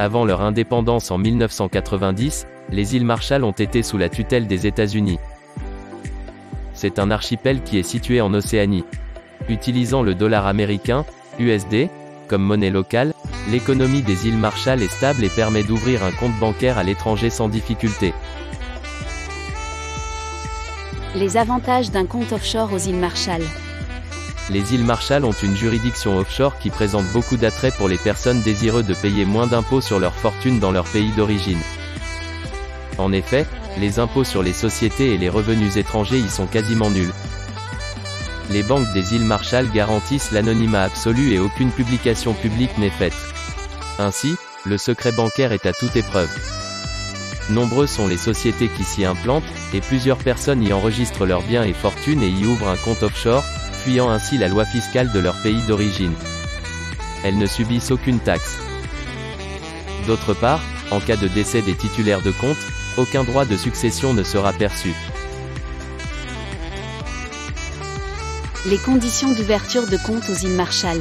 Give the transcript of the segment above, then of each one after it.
Avant leur indépendance en 1990, les îles Marshall ont été sous la tutelle des États-Unis. C'est un archipel qui est situé en Océanie. Utilisant le dollar américain, USD, comme monnaie locale, l'économie des îles Marshall est stable et permet d'ouvrir un compte bancaire à l'étranger sans difficulté. Les avantages d'un compte offshore aux îles Marshall. Les îles Marshall ont une juridiction offshore qui présente beaucoup d'attraits pour les personnes désireuses de payer moins d'impôts sur leur fortune dans leur pays d'origine. En effet, les impôts sur les sociétés et les revenus étrangers y sont quasiment nuls. Les banques des îles Marshall garantissent l'anonymat absolu et aucune publication publique n'est faite. Ainsi, le secret bancaire est à toute épreuve. Nombreuses sont les sociétés qui s'y implantent, et plusieurs personnes y enregistrent leurs biens et fortunes et y ouvrent un compte offshore, fuyant ainsi la loi fiscale de leur pays d'origine. Elles ne subissent aucune taxe. D'autre part, en cas de décès des titulaires de compte, aucun droit de succession ne sera perçu. Les conditions d'ouverture de compte aux îles Marshall.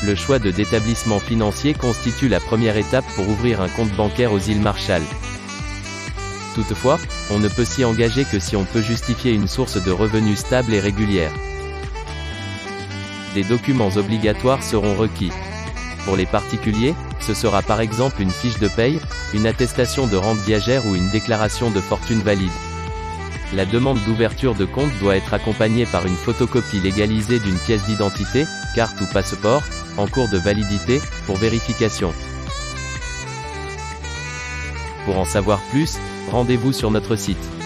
Le choix d'établissement financier constitue la première étape pour ouvrir un compte bancaire aux îles Marshall. Toutefois, on ne peut s'y engager que si on peut justifier une source de revenus stable et régulière. Des documents obligatoires seront requis. Pour les particuliers, ce sera par exemple une fiche de paye, une attestation de rente viagère ou une déclaration de fortune valide. La demande d'ouverture de compte doit être accompagnée par une photocopie légalisée d'une pièce d'identité, carte ou passeport, en cours de validité, pour vérification. Pour en savoir plus, rendez-vous sur notre site.